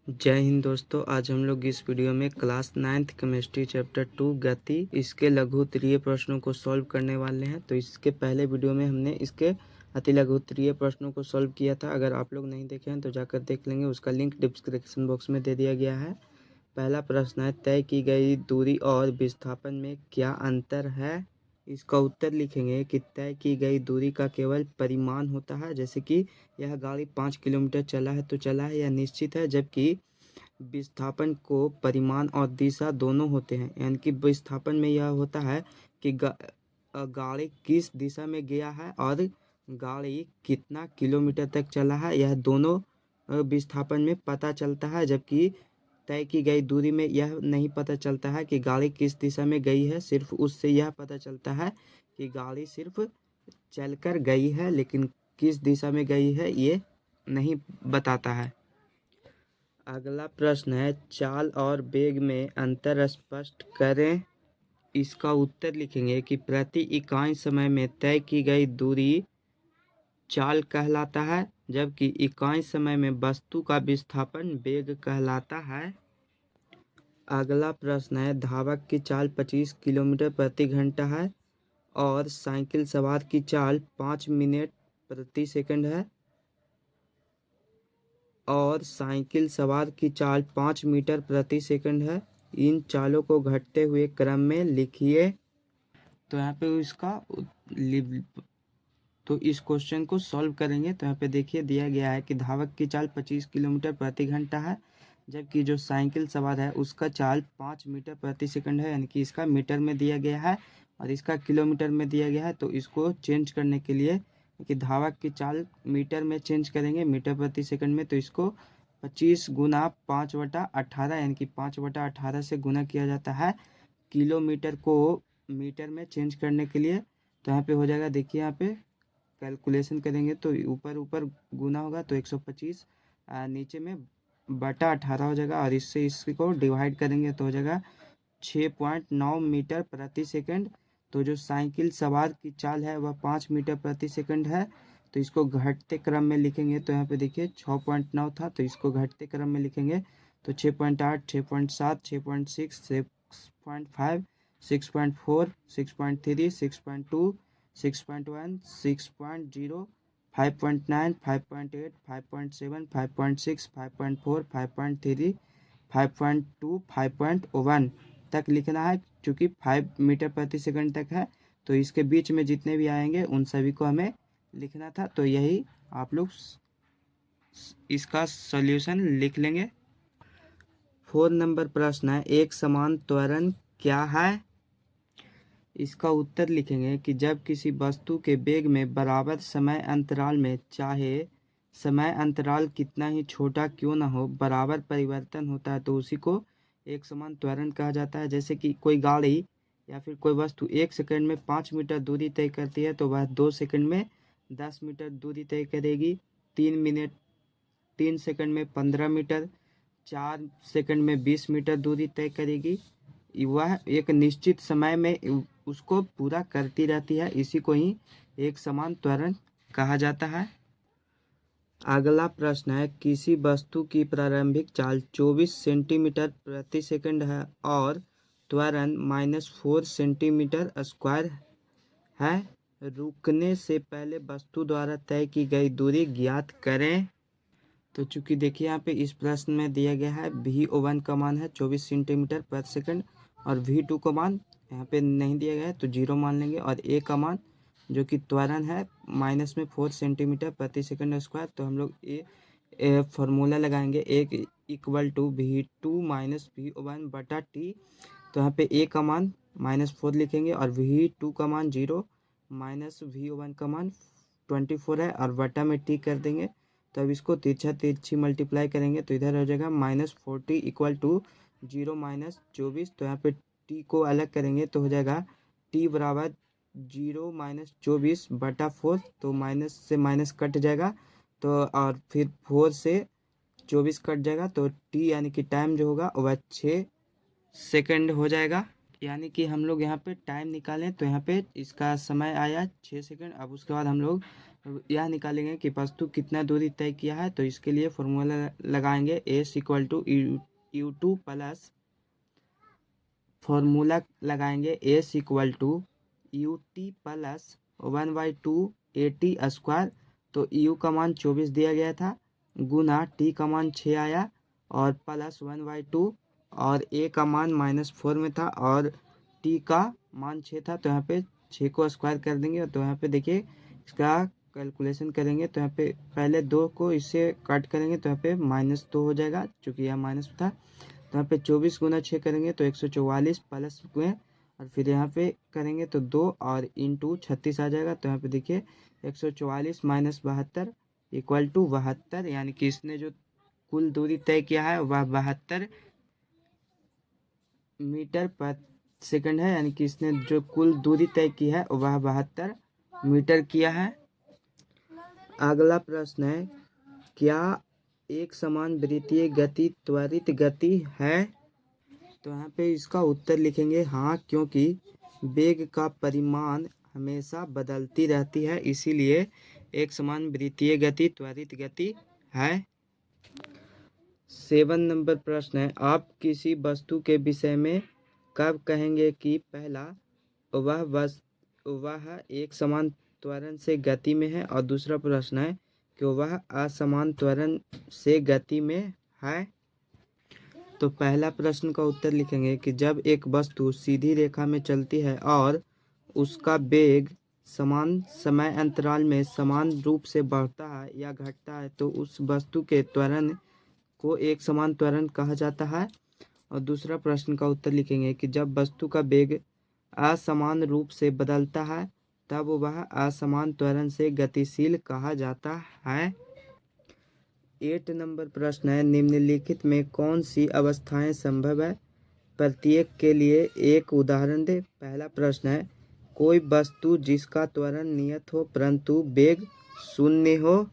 जय हिंद दोस्तों। आज हम लोग इस वीडियो में क्लास 9th केमिस्ट्री चैप्टर 2 गति इसके लघु उत्तरीय प्रश्नों को सॉल्व करने वाले हैं। तो इसके पहले वीडियो में हमने इसके अति लघु उत्तरीय प्रश्नों को सॉल्व किया था। अगर आप लोग नहीं देखे हैं तो जाकर देख लेंगे, उसका लिंक डिस्क्रिप्शन बॉक्स में दे दिया गया है। पहला प्रश्न है, तय की गई दूरी और विस्थापन में क्या अंतर है। इसका उत्तर लिखेंगे कि तय की गई दूरी का केवल परिमाण होता है, जैसे कि यह गाड़ी 5 किलोमीटर चला है तो चला है, यह निश्चित है। जबकि विस्थापन को परिमाण और दिशा दोनों होते हैं, यानी कि विस्थापन में यह होता है कि गाड़ी किस दिशा में गया है और गाड़ी कितना किलोमीटर तक चला है, यह दोनों विस्थापन में पता चलता है। जबकि तय की गई दूरी में यह नहीं पता चलता है कि गाड़ी किस दिशा में गई है, सिर्फ उससे यह पता चलता है कि गाड़ी सिर्फ चलकर गई है, लेकिन किस दिशा में गई है ये नहीं बताता है। अगला प्रश्न है, चाल और वेग में अंतर स्पष्ट करें। इसका उत्तर लिखेंगे कि प्रति इकाई समय में तय की गई दूरी चाल कहलाता है, जबकि इकाई समय में वस्तु का विस्थापन वेग कहलाता है। अगला प्रश्न है, धावक की चाल 25 किलोमीटर प्रति घंटा है और साइकिल सवार की चाल 5 मिनट प्रति सेकंड है और साइकिल सवार की चाल 5 मीटर प्रति सेकंड है। इन चालों को घटते हुए क्रम में लिखिए। तो यहाँ पे तो इस क्वेश्चन को सॉल्व करेंगे। तो यहाँ पे देखिए दिया गया है कि धावक की चाल 25 किलोमीटर प्रति घंटा है, जबकि जो साइकिल सवार है उसका चाल 5 मीटर प्रति सेकंड है, यानी कि इसका मीटर में दिया गया है और इसका किलोमीटर में दिया गया है। तो इसको चेंज करने के लिए कि धावक की चाल मीटर में चेंज करेंगे, मीटर प्रति सेकंड में, तो इसको 25 गुना 5/18 यानी कि 5/18 से गुना किया जाता है किलोमीटर को मीटर में चेंज करने के लिए। तो यहाँ पे हो जाएगा, देखिए यहाँ पे कैलकुलेशन करेंगे तो ऊपर ऊपर गुना होगा तो 125, नीचे में बटा 18 हो जाएगा और इससे इसको डिवाइड करेंगे तो हो जाएगा 6.9 मीटर प्रति सेकंड। तो जो साइकिल सवार की चाल है वह 5 मीटर प्रति सेकंड है, तो इसको घटते क्रम में लिखेंगे। तो यहाँ पे देखिए 6.9 था तो इसको घटते क्रम में लिखेंगे तो 6.8, 6.7, 6.6, 6.5, 6.4, 6.3, 6.2, 6.1, 6.0, 5.9, 5.8, 5.7, 5.6, 5.4, 5.3, 5.2, 5.1 तक लिखना है। क्योंकि 5 मीटर प्रति सेकंड तक है तो इसके बीच में जितने भी आएंगे उन सभी को हमें लिखना था। तो यही आप लोग इसका सॉल्यूशन लिख लेंगे। 4 नंबर प्रश्न है, एक समान त्वरण क्या है। इसका उत्तर लिखेंगे कि जब किसी वस्तु के वेग में बराबर समय अंतराल में, चाहे समय अंतराल कितना ही छोटा क्यों ना हो, बराबर परिवर्तन होता है तो उसी को एक समान त्वरण कहा जाता है। जैसे कि कोई गाड़ी या फिर कोई वस्तु 1 सेकंड में 5 मीटर दूरी तय करती है तो वह 2 सेकंड में 10 मीटर दूरी तय करेगी। 3 सेकंड में 15 मीटर, 4 सेकंड में 20 मीटर दूरी तय करेगी। वह एक निश्चित समय में उसको पूरा करती रहती है, इसी को ही एक समान त्वरण कहा जाता है। अगला प्रश्न है, किसी वस्तु की प्रारंभिक चाल 24 सेंटीमीटर प्रति सेकंड है और त्वरण -4 सेंटीमीटर स्क्वायर है। रुकने से पहले वस्तु द्वारा तय की गई दूरी ज्ञात करें। तो चूंकि देखिए यहाँ पे इस प्रश्न में दिया गया है VO1 का मान है 24 सेंटीमीटर प्रति सेकंड और V2 का मान यहाँ पे नहीं दिया गया है तो 0 मान लेंगे, और A का मान जो कि त्वरण है -4 सेंटीमीटर प्रति सेकंड स्क्वायर। तो हम लोग ए फॉर्मूला लगाएंगे, एक इक्वल टू V2 - VO1 बटा T। तो यहाँ पे A का मान -4 लिखेंगे और V2 का मान 0, VO1 का मान 24 है और बटा में T कर देंगे। तो अब इसको तिरछी मल्टीप्लाई करेंगे तो इधर हो जाएगा -40 इक्वल टू 0 - 24। तो यहाँ पे T को अलग करेंगे तो हो जाएगा T बराबर 0 - 24 बटा 4। तो माइनस से माइनस कट जाएगा तो और फिर 4 से 24 कट जाएगा तो T यानी कि टाइम जो होगा वह 6 सेकंड हो जाएगा। यानी कि हम लोग यहाँ पे टाइम निकालें तो यहाँ पे इसका समय आया 6 सेकंड। अब उसके बाद हम लोग यह निकालेंगे कि वस्तु कितना दूरी तय किया है। तो इसके लिए फॉर्मूला लगाएंगे s equal to u two plus, formula लगाएंगे s equal to u t plus 1/2 AT square. तो यू का मान 24 दिया गया था, गुना टी का मान 6 आया और प्लस 1/2 और ए का मान -4 में था और टी का मान 6 था। तो यहाँ पे 6 को स्क्वायर कर देंगे। तो यहाँ पे देखिए इसका कैलकुलेशन करेंगे तो यहाँ पे पहले 2 को इससे कट करेंगे तो यहाँ पे -2 हो जाएगा, चूँकि यह माइनस था। तो यहाँ पे 24 गुना 6 करेंगे तो 144 प्लस में, और फिर यहाँ पे करेंगे तो 2 और इंटू 36 आ जाएगा। तो यहाँ पे देखिए 144 माइनस 72 इक्वल टू 72, यानी कि इसने जो कुल दूरी तय किया है वह 72 मीटर पर सेकंड है, यानी कि इसने जो कुल दूरी तय की है वह 72 मीटर किया है। अगला प्रश्न है, क्या एक समान वृत्तीय गति त्वरित गति है? तो यहाँ पे इसका उत्तर लिखेंगे हाँ, क्योंकि वेग का परिमाण हमेशा बदलती रहती है, इसीलिए एक समान वृत्तीय गति त्वरित गति है। 7 नंबर प्रश्न है, आप किसी वस्तु के विषय में कब कहेंगे कि पहला वह एक समान त्वरण से गति में है, और दूसरा प्रश्न है कि वह असमान त्वरण से गति में है। तो पहला प्रश्न का उत्तर लिखेंगे कि जब एक वस्तु सीधी रेखा में चलती है और उसका वेग समान समय अंतराल में समान रूप से बढ़ता है या घटता है तो उस वस्तु के त्वरण को एक समान त्वरण कहा जाता है। और दूसरा प्रश्न का उत्तर लिखेंगे कि जब वस्तु का वेग असमान रूप से बदलता है तब वह असमान त्वरण से गतिशील कहा जाता है। 8 नंबर प्रश्न है, निम्नलिखित में कौन सी अवस्थाएं संभव है? प्रत्येक के लिए एक उदाहरण दे। पहला प्रश्न है, कोई वस्तु जिसका त्वरण नियत हो परंतु वेग शून्य हो।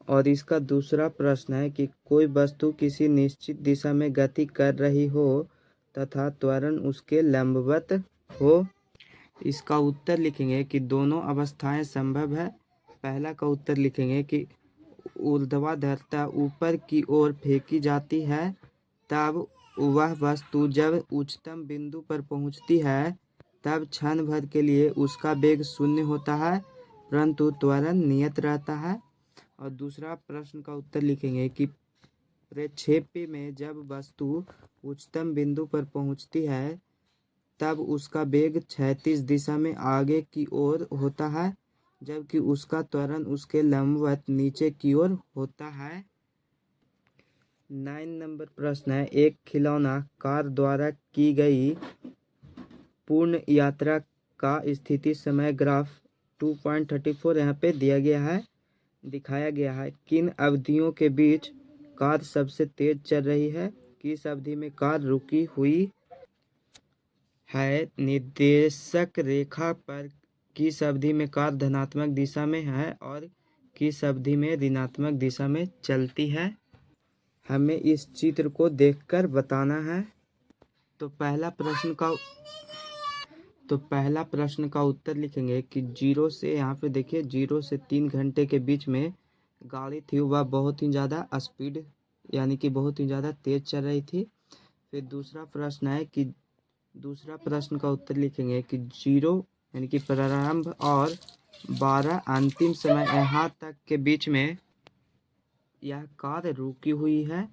और इसका दूसरा प्रश्न है कि कोई वस्तु किसी निश्चित दिशा में गति कर रही हो तथा त्वरण उसके लंबवत हो। इसका उत्तर लिखेंगे कि दोनों अवस्थाएं संभव है। पहला का उत्तर लिखेंगे कि ऊर्ध्वाधरता ऊपर की ओर फेंकी जाती है तब वह वस्तु जब उच्चतम बिंदु पर पहुंचती है तब क्षण भर के लिए उसका वेग शून्य होता है परंतु त्वरण नियत रहता है। और दूसरा प्रश्न का उत्तर लिखेंगे कि प्रक्षेप्य में जब वस्तु उच्चतम बिंदु पर पहुंचती है तब उसका वेग क्षैतिज दिशा में आगे की ओर होता है जबकि उसका त्वरण उसके लंबवत नीचे की ओर होता है। 9 नंबर प्रश्न है, एक खिलौना कार द्वारा की गई पूर्ण यात्रा का स्थिति समय ग्राफ 2.34 यहाँ पे दिखाया गया है। किन अवधियों के बीच कार सबसे तेज चल रही है? किस अवधि में कार रुकी हुई है? निर्देशक रेखा पर किस अवधि में कार धनात्मक दिशा में है और किस अवधि में ऋणात्मक दिशा में चलती है? हमें इस चित्र को देखकर बताना है। तो पहला प्रश्न का उत्तर लिखेंगे कि 0 से, यहाँ पे देखिए 0 से 3 घंटे के बीच में गाड़ी थी वह बहुत ही ज़्यादा स्पीड यानी कि बहुत ही ज़्यादा तेज़ चल रही थी। फिर दूसरा प्रश्न का उत्तर लिखेंगे कि 0 यानी कि प्रारंभ और 12 अंतिम समय यहाँ तक के बीच में यह कार रुकी हुई है।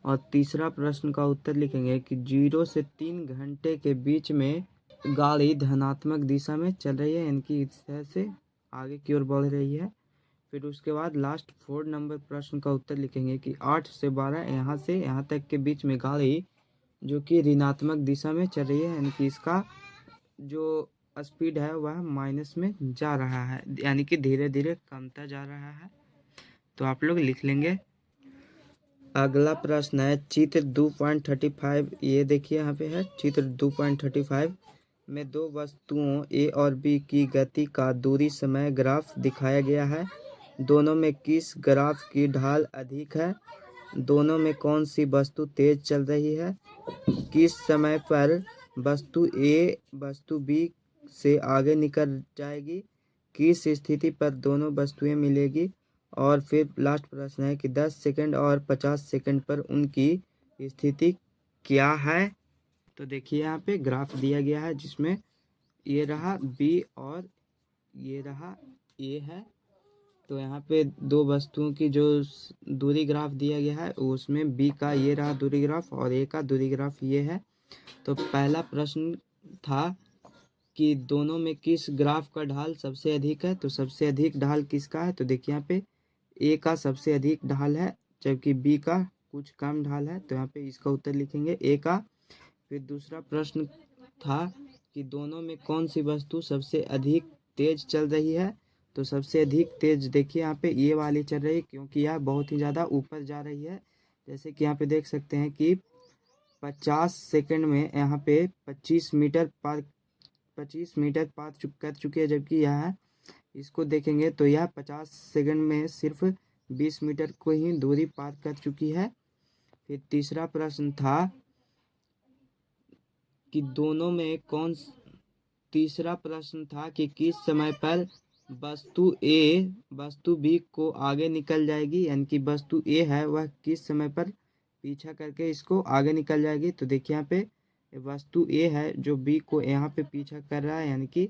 और तीसरा प्रश्न का उत्तर लिखेंगे कि 0 से 3 घंटे के बीच में गाड़ी धनात्मक दिशा में चल रही है यानी कि इस तरह से आगे की ओर बढ़ रही है। फिर उसके बाद लास्ट 4 नंबर प्रश्न का उत्तर लिखेंगे कि 8 से 12 यहाँ से यहाँ तक के बीच में गाड़ी जो कि ऋणात्मक दिशा में चल रही है यानी कि इसका जो स्पीड है वह माइनस में जा रहा है यानी कि धीरे धीरे कमता जा रहा है। तो आप लोग लिख लेंगे। अगला प्रश्न है चित्र 2.35। ये देखिए यहाँ पे है चित्र 2.35 में दो वस्तुओं ए और बी की गति का दूरी समय ग्राफ दिखाया गया है। दोनों में किस ग्राफ की ढाल अधिक है? दोनों में कौन सी वस्तु तेज चल रही है? किस समय पर वस्तु ए वस्तु बी से आगे निकल जाएगी? किस स्थिति पर दोनों वस्तुएं मिलेगी। और फिर लास्ट प्रश्न है कि 10 सेकंड और 50 सेकंड पर उनकी स्थिति क्या है। तो देखिए यहाँ पे ग्राफ दिया गया है जिसमें ये रहा बी और ये रहा ए है। तो यहाँ पे दो वस्तुओं की जो दूरी ग्राफ दिया गया है उसमें बी का ये रहा दूरी ग्राफ और ए का दूरी ग्राफ ये है। तो पहला प्रश्न था कि दोनों में किस ग्राफ का ढाल सबसे अधिक है। तो सबसे अधिक ढाल किसका है। तो देखिए यहाँ पे ए का सबसे अधिक ढाल है जबकि बी का कुछ कम ढाल है। तो यहाँ पे इसका उत्तर लिखेंगे ए का। फिर दूसरा प्रश्न था कि दोनों में कौन सी वस्तु सबसे अधिक तेज चल रही है। तो सबसे अधिक तेज देखिए यहाँ पे ये वाली चल रही है क्योंकि यह बहुत ही ज़्यादा ऊपर जा रही है। जैसे कि यहाँ पे देख सकते हैं कि 50 सेकंड में यहाँ पे 25 मीटर पार कर चुके हैं जबकि यह इसको देखेंगे तो यह 50 सेकंड में सिर्फ 20 मीटर को ही दूरी पार कर चुकी है। फिर तीसरा प्रश्न था कि दोनों में तीसरा प्रश्न था कि किस समय पर वस्तु बी को आगे निकल जाएगी, यानी कि वस्तु ए है वह किस समय पर पीछा करके इसको आगे निकल जाएगी। तो देखिए यहाँ पे वस्तु ए है जो बी को यहाँ पे पीछा कर रहा है, यानी कि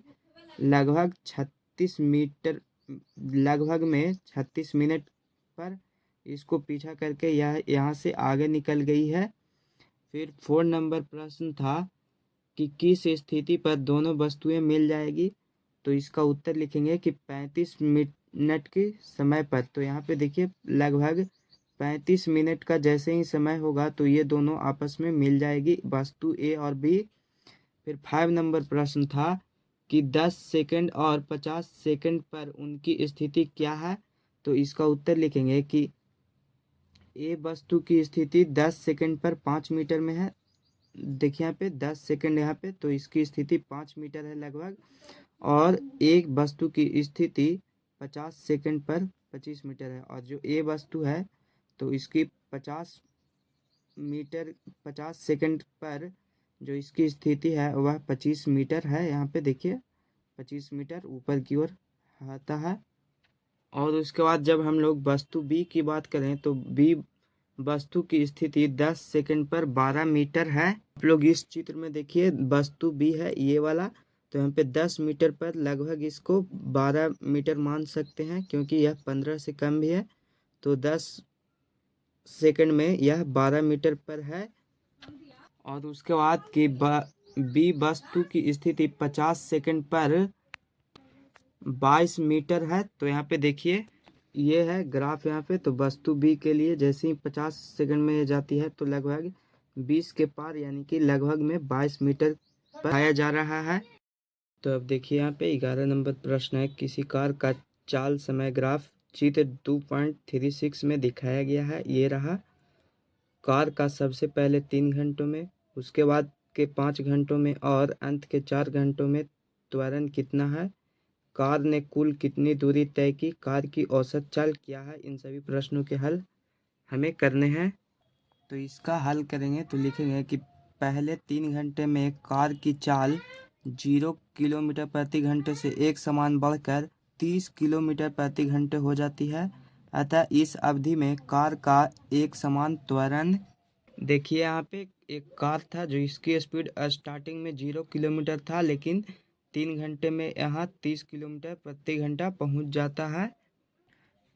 लगभग 36 मीटर लगभग में 36 मिनट पर इसको पीछा करके यह यहाँ से आगे निकल गई है। फिर 4 नंबर प्रश्न था कि किस स्थिति पर दोनों वस्तुएं मिल जाएगी। तो इसका उत्तर लिखेंगे कि 35 मिनट के समय पर। तो यहाँ पे देखिए लगभग 35 मिनट का जैसे ही समय होगा तो ये दोनों आपस में मिल जाएगी वस्तु ए और बी। फिर 5 नंबर प्रश्न था कि 10 सेकंड और 50 सेकंड पर उनकी स्थिति क्या है। तो इसका उत्तर लिखेंगे कि ए वस्तु की स्थिति 10 सेकंड पर 5 मीटर में है। देखिए यहाँ पे 10 सेकंड यहाँ पे तो इसकी स्थिति 5 मीटर है लगभग। और एक वस्तु की स्थिति 50 सेकंड पर 25 मीटर है। और जो ए वस्तु है तो इसकी 50 सेकंड पर जो इसकी स्थिति है वह 25 मीटर है। यहाँ पे देखिए 25 मीटर ऊपर की ओर आता है। और उसके बाद जब हम लोग वस्तु बी की बात करें तो बी वस्तु की स्थिति 10 सेकंड पर 12 मीटर है। आप लोग इस चित्र में देखिए वस्तु बी है ये वाला। तो यहाँ पे 10 मीटर पर लगभग इसको 12 मीटर मान सकते हैं क्योंकि यह 15 से कम भी है। तो 10 सेकंड में यह 12 मीटर पर है। और उसके बाद की बी वस्तु की स्थिति 50 सेकंड पर 22 मीटर है। तो यहाँ पे देखिए ये है ग्राफ यहाँ पे। तो वस्तु बी के लिए जैसे ही 50 सेकंड में जाती है तो लगभग 20 के पार यानी कि लगभग में 22 मीटर पर आया जा रहा है। तो अब देखिए यहाँ पे 11 नंबर प्रश्न है किसी कार का चाल समय ग्राफ चित्र 2.36 में दिखाया गया है। ये रहा कार का सबसे पहले 3 घंटों में, उसके बाद के 5 घंटों में और अंत के 4 घंटों में त्वरण कितना है। कार ने कुल कितनी दूरी तय की, कार की औसत चाल क्या है। इन सभी प्रश्नों के हल हमें करने हैं। तो इसका हल करेंगे तो लिखेंगे कि पहले 3 घंटे में कार की चाल 0 किलोमीटर प्रति घंटे से एक समान बढ़कर 30 किलोमीटर प्रति घंटे हो जाती है। अतः इस अवधि में कार का एक समान त्वरण। देखिए यहाँ पे एक कार था जो इसकी स्पीड स्टार्टिंग में 0 किलोमीटर था लेकिन 3 घंटे में यहाँ 30 किलोमीटर प्रति घंटा पहुँच जाता है।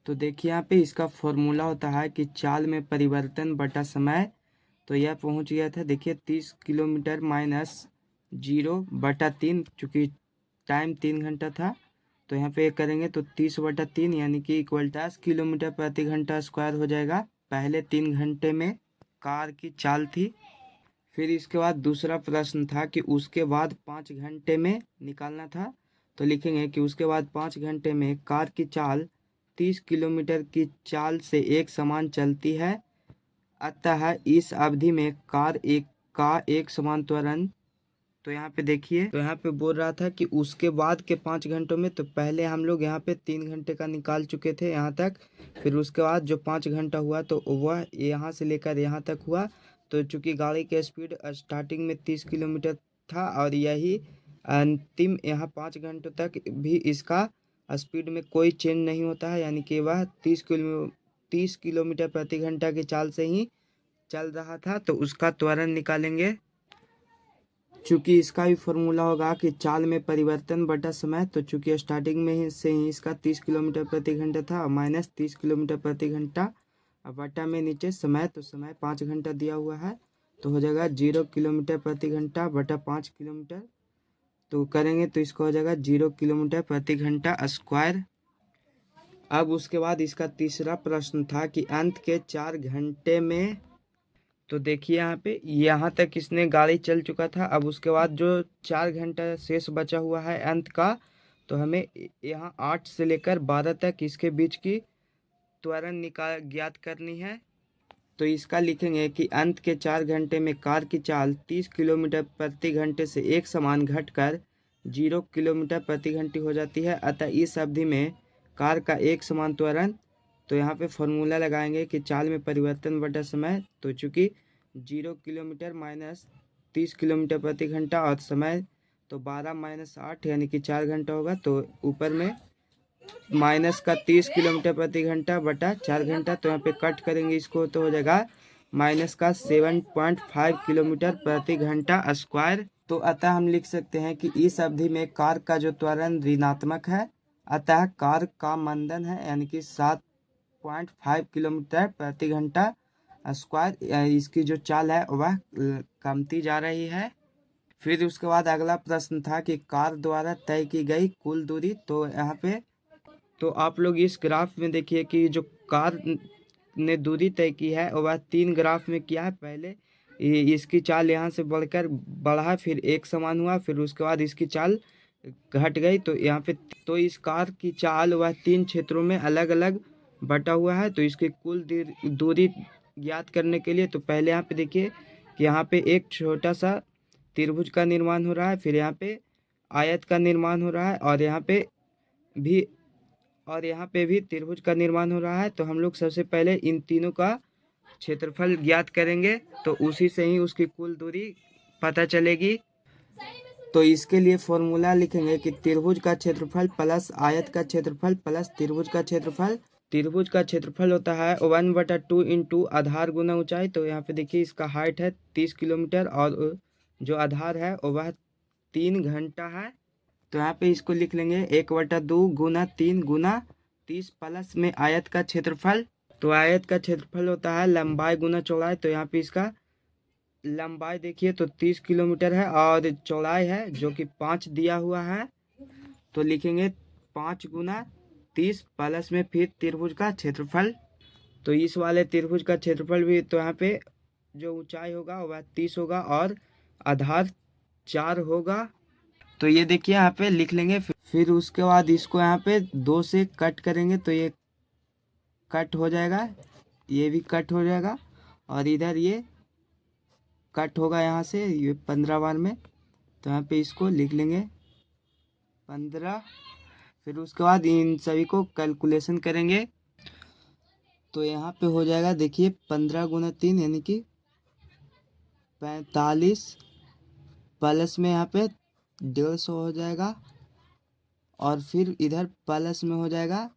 तो देखिए यहाँ पे इसका फॉर्मूला होता है कि चाल में परिवर्तन बटा समय। तो यह पहुँच गया था देखिए 30 किलोमीटर माइनस 0/3 चूँकि टाइम 3 घंटा था। तो यहाँ पे करेंगे तो 30/3 यानी कि इक्वल 10 किलोमीटर प्रति घंटा स्क्वायर हो जाएगा। पहले 3 घंटे में कार की चाल थी। फिर इसके बाद दूसरा प्रश्न था कि उसके बाद 5 घंटे में निकालना था। तो लिखेंगे कि उसके बाद 5 घंटे में कार की चाल 30 किलोमीटर की चाल से एक समान चलती है। अतः इस अवधि में कार का एक समान त्वरण। तो यहाँ पे देखिए तो यहाँ पे बोल रहा था कि उसके बाद के 5 घंटों में। तो पहले हम लोग यहाँ पे 3 घंटे का निकाल चुके थे यहाँ तक। फिर उसके बाद जो 5 घंटा हुआ तो वह यहाँ से लेकर यहाँ तक हुआ। तो चूंकि गाड़ी की स्पीड स्टार्टिंग में 30 किलोमीटर था और यही अंतिम यहाँ 5 घंटों तक भी इसका स्पीड में कोई चेंज नहीं होता है, यानी कि वह 30 किलोमीटर प्रति घंटा की चाल से ही चल रहा था। तो उसका त्वरण निकालेंगे। चूंकि इसका भी फॉर्मूला होगा कि चाल में परिवर्तन बटा समय। तो चूंकि स्टार्टिंग में ही से ही इसका 30 किलोमीटर प्रति घंटा था, माइनस 30 किलोमीटर प्रति घंटा, अब बटा में नीचे समय, तो समय 5 घंटा दिया हुआ है, तो हो जाएगा 0 किलोमीटर प्रति घंटा बटा 5 किलोमीटर। तो करेंगे तो इसका हो जाएगा 0 किलोमीटर प्रति घंटा स्क्वायर। अब उसके बाद इसका तीसरा प्रश्न था कि अंत के 4 घंटे में, तो देखिए यहाँ तक इसने गाड़ी चल चुका था। अब उसके बाद जो 4 घंटा शेष बचा हुआ है अंत का, तो हमें यहाँ 8 से लेकर 12 तक इसके बीच की त्वरण ज्ञात करनी है। तो इसका लिखेंगे कि अंत के 4 घंटे में कार की चाल 30 किलोमीटर प्रति घंटे से एक समान घटकर 0 किलोमीटर प्रति घंटे हो जाती है। अतः इस अवधि में कार का एक समान त्वरण, तो यहाँ पे फॉर्मूला लगाएंगे कि चाल में परिवर्तन बटा समय। तो चूंकि 0 किलोमीटर माइनस 30 किलोमीटर प्रति घंटा और समय तो 12 माइनस 8 यानी कि 4 घंटा होगा। तो ऊपर में माइनस का 30 किलोमीटर प्रति घंटा बटा 4 घंटा, तो यहाँ पे कट करेंगे इसको, तो हो जाएगा माइनस का 7.5 किलोमीटर प्रति घंटा स्क्वायर। तो अतः हम लिख सकते हैं कि इस अवधि में कार का जो त्वरण ऋणात्मक है, अतः कार का मंदन है, यानी कि 7.5 किलोमीटर प्रति घंटा स्क्वायर। इसकी जो चाल है वह कमती जा रही है। फिर उसके बाद अगला प्रश्न था कि कार द्वारा तय की गई कुल दूरी। तो यहाँ पे तो आप लोग इस ग्राफ में देखिए कि जो कार ने दूरी तय की है वह 3 ग्राफ में किया है। पहले इसकी चाल यहाँ से बढ़कर बढ़ा, फिर एक समान हुआ, फिर उसके बाद इसकी चाल घट गई। तो यहाँ पे तो इस कार की चाल वह 3 क्षेत्रों में अलग अलग बटा हुआ है। तो इसकी कुल दूरी ज्ञात करने के लिए, तो पहले यहाँ पे देखिए कि यहाँ पे एक छोटा सा त्रिभुज का निर्माण हो रहा है, फिर यहाँ पे आयत का निर्माण हो रहा है, और यहाँ पे भी त्रिभुज का निर्माण हो रहा है। तो हम लोग सबसे पहले इन तीनों का क्षेत्रफल ज्ञात करेंगे, तो उसी से ही उसकी कुल दूरी पता चलेगी। तो इसके लिए फॉर्मूला लिखेंगे कि त्रिभुज का क्षेत्रफल प्लस आयत का क्षेत्रफल प्लस त्रिभुज का क्षेत्रफल। त्रिभुज का क्षेत्रफल होता है 1/2 इंटू आधार गुना ऊंचाई। तो यहाँ पे देखिए इसका हाइट है 30 किलोमीटर और जो आधार है वह 3 घंटा है। तो यहाँ पे इसको लिख लेंगे 1/2 गुना 3 गुना 30 प्लस में आयत का क्षेत्रफल। तो आयत का क्षेत्रफल होता है लंबाई गुना चौड़ाई। तो यहाँ पे इसका लंबाई देखिए तो 30 किलोमीटर है और चौड़ाई है जो कि 5 दिया हुआ है। तो लिखेंगे 5 गुना 30 प्लस में फिर त्रिभुज का क्षेत्रफल। तो इस वाले त्रिभुज का क्षेत्रफल भी, तो यहाँ पे जो ऊंचाई होगा वह 30 होगा और आधार 4 होगा। तो ये देखिए यहाँ पे लिख लेंगे। फिर उसके बाद इसको यहाँ पे 2 से कट करेंगे, तो ये कट हो जाएगा, ये भी कट हो जाएगा, और इधर ये कट होगा यहाँ से, ये 15 बार में। तो यहाँ पे इसको लिख लेंगे 15। फिर उसके बाद इन सभी को कैलकुलेशन करेंगे, तो यहाँ पे हो जाएगा देखिए 15 गुना 3 यानी कि 45 प्लस में यहाँ पे 150 हो जाएगा, और फिर इधर प्लस में हो जाएगा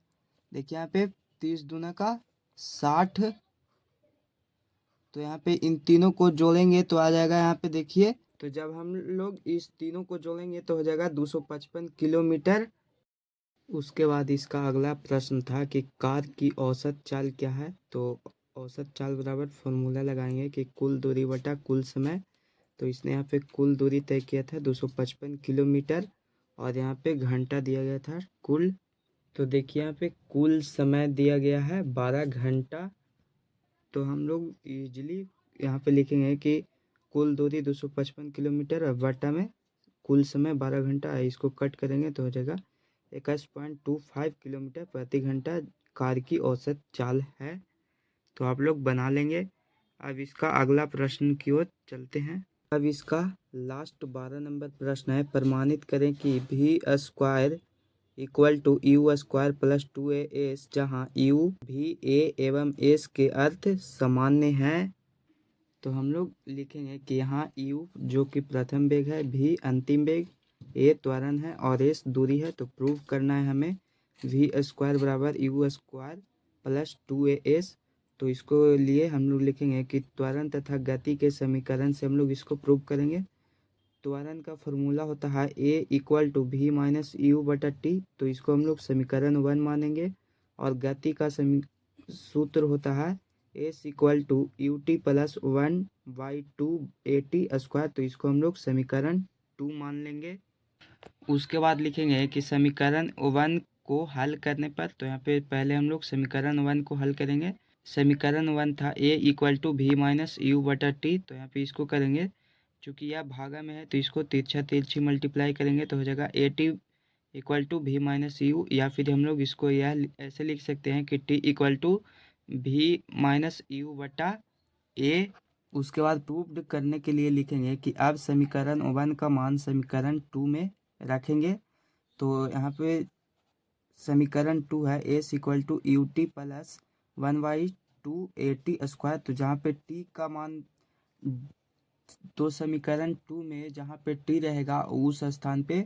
देखिए यहाँ पे 30 दूना का 60। तो यहाँ पे इन तीनों को जोड़ेंगे तो आ जाएगा यहाँ पे देखिए, तो जब हम लोग इस तीनों को जोड़ेंगे तो हो जाएगा 255 किलोमीटर। उसके बाद इसका अगला प्रश्न था कि कार की औसत चाल क्या है। तो औसत चाल बराबर फॉर्मूला लगाएंगे कि कुल दूरी बटा कुल समय। तो इसने यहाँ पे कुल दूरी तय किया था 255 किलोमीटर, और यहाँ पे घंटा दिया गया था कुल। तो देखिए यहाँ पे कुल समय दिया गया है 12 घंटा। तो हम लोग इजीली यहाँ पे लिखेंगे कि कुल दूरी 255 किलोमीटर और बटा में कुल समय 12 घंटा है। इसको कट करेंगे तो हो जाएगा 21.25 किलोमीटर प्रति घंटा कार की औसत चाल है। तो आप लोग बना लेंगे। अब इसका अगला प्रश्न की ओर चलते हैं। अब इसका लास्ट 12 नंबर प्रश्न है, प्रमाणित करें कि v square equal to you square plus 2as, जहाँ यू भी ए एवं एस के अर्थ सामान्य है। तो हम लोग लिखेंगे कि यहाँ यू जो कि प्रथम वेग है, भी अंतिम वेग, ए त्वरण है और एस दूरी है। तो प्रूव करना है हमें वी स्क्वायर बराबर यू स्क्वायर प्लस 2as। तो इसको लिए हम लोग लिखेंगे कि त्वरण तथा गति के समीकरण से हम लोग इसको प्रूव करेंगे। त्वरण का फॉर्मूला होता है a equal to we minus you बटा टी, तो इसको हम लोग समीकरण 1 मानेंगे। और गति का सूत्र होता है s equal to u t plus 1/2 AT², तो इसको हम लोग समीकरण 2 मान लेंगे। उसके बाद लिखेंगे कि समीकरण 1 को हल करने पर, तो यहाँ पे पहले हम लोग समीकरण 1 को हल करेंगे। समीकरण 1 था a equal to we minus you बटा टी, तो यहाँ पे इसको करेंगे, चूँकि यह भागा में है तो इसको तिरछा तिरछी मल्टीप्लाई करेंगे तो हो जाएगा a t equal to we minus u, या फिर हम लोग इसको यह ऐसे लिख सकते हैं कि t equal to we minus you बटा ए। उसके बाद प्रूव्ड करने के लिए लिखेंगे कि अब समीकरण 1 का मान समीकरण 2 में रखेंगे। तो यहाँ पे समीकरण 2 है s equal to u t plus 1/2 AT², तो जहाँ पे टी का मान, तो समीकरण 2 में जहाँ पे टी रहेगा उस स्थान पे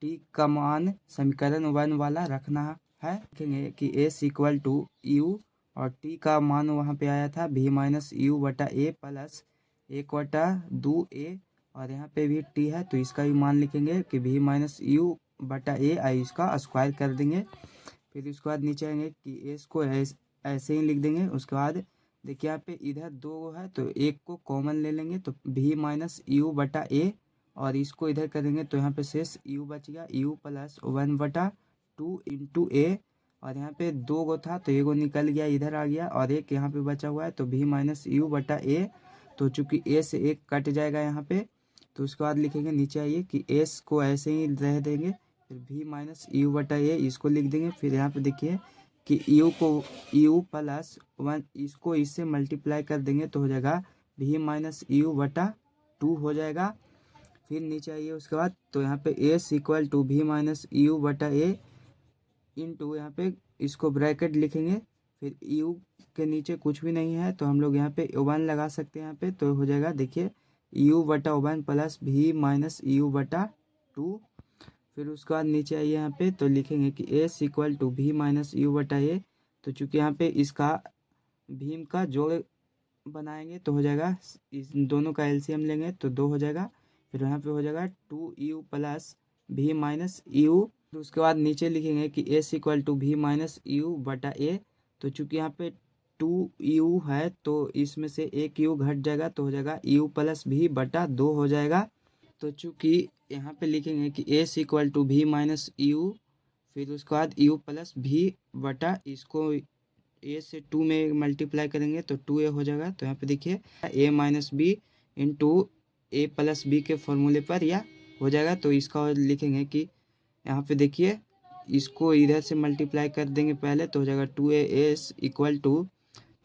टी का मान समीकरण 1 वाला रखना है। लिखेंगे कि एस इक्वल टू यू और टी का मान वहाँ पे आया था वी माइनस यू बटा ए प्लस 1/2a, और यहाँ पे भी टी है तो इसका भी मान लिखेंगे कि वी माइनस यू बटा ए, इसका स्क्वायर कर देंगे। फिर उसके बाद नीचे आएंगे कि एस को ऐसे ही लिख देंगे। उसके बाद देखिए यहाँ पे इधर 2 है तो एक को कॉमन ले लेंगे, तो वी माइनस यू बटा ए, और इसको इधर करेंगे तो यहाँ पे शेष यू बच गया, यू प्लस 1/2 इंटू ए, और यहाँ पे 2 गो था तो एगो निकल गया इधर आ गया, और एक यहाँ पे बचा हुआ है तो वी माइनस यू बटा ए, तो चूंकि ए से एक कट जाएगा यहाँ पे, तो उसके बाद लिखेंगे नीचे आइए कि एस को ऐसे ही रह देंगे, फिर वी माइनस यू बटा ए इसको लिख देंगे। फिर यहाँ पे देखिए कि यू को यू प्लस 1 इसको इससे मल्टीप्लाई कर देंगे तो हो जाएगा वी माइनस यू बटा 2 हो जाएगा। फिर नीचे आइए उसके बाद, तो यहाँ पे s equal to we minus you बटा ए इंटू यहाँ पे इसको ब्रैकेट लिखेंगे, फिर यू के नीचे कुछ भी नहीं है तो हम लोग यहाँ पे 1 लगा सकते हैं यहाँ पे, तो हो जाएगा देखिए यू बटा 1 प्लस वी माइनस यू बटा 2। फिर उसके बाद नीचे आइए यहाँ पे तो लिखेंगे कि S equal to we minus you बटा ए, तो चूँकि यहाँ पे इसका भीम का जोड़ बनाएंगे तो हो जाएगा, इस दोनों का एलसीएम लेंगे तो 2 हो जाएगा। फिर यहाँ पे हो जाएगा 2u plus we minus you. तो उसके बाद नीचे लिखेंगे कि S equal to we minus you बटा ए, तो चूँकि यहाँ पे 2u है तो इसमें से एक u घट जाएगा तो हो जाएगा u प्लस वी बटा 2 हो जाएगा। तो चूँकि यहाँ पे लिखेंगे कि S equal to we minus U, फिर उसके बाद यू प्लस वी बटा, इसको ए से 2 में मल्टीप्लाई करेंगे तो 2a हो जाएगा। तो यहाँ पे देखिए a minus B into A plus B के फॉर्मूले पर यह हो जाएगा। तो इसका लिखेंगे कि यहाँ पे देखिए इसको इधर से मल्टीप्लाई कर देंगे पहले तो हो जाएगा 2as इक्वल टू,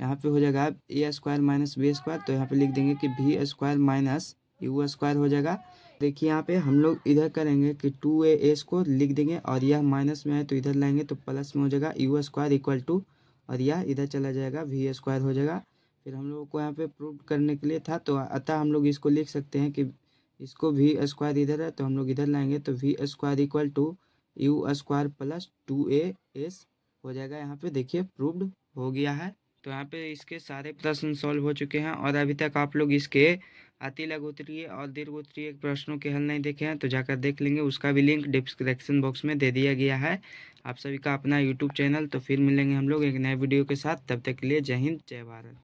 यहाँ पे हो जाएगा A square minus B square, तो यहाँ पे लिख देंगे कि V square minus U square हो जाएगा। देखिए यहाँ पे हम लोग इधर करेंगे कि 2as को लिख देंगे और यह माइनस में है तो इधर लाएंगे तो प्लस में हो जाएगा यू स्क्वायर इक्वल टू, और यह इधर चला जाएगा वी स्क्वायर हो जाएगा। फिर हम लोगों को यहाँ पे प्रूव करने के लिए था तो अतः हम लोग इसको लिख सकते हैं कि इसको वी स्क्वायर इधर है तो हम लोग इधर लाएंगे तो V square equal to you square plus 2as हो जाएगा। यहाँ पे देखिए प्रूव्ड हो गया है। तो यहाँ पे इसके सारे प्रश्न सॉल्व हो चुके हैं, और अभी तक आप लोग इसके अति लघुत्तरीय और दीर्घोत्तरीय प्रश्नों के हल नहीं देखे हैं तो जाकर देख लेंगे, उसका भी लिंक डिस्क्रिप्शन बॉक्स में दे दिया गया है। आप सभी का अपना यूट्यूब चैनल। तो फिर मिलेंगे हम लोग एक नए वीडियो के साथ, तब तक के लिए जय हिंद जय भारत।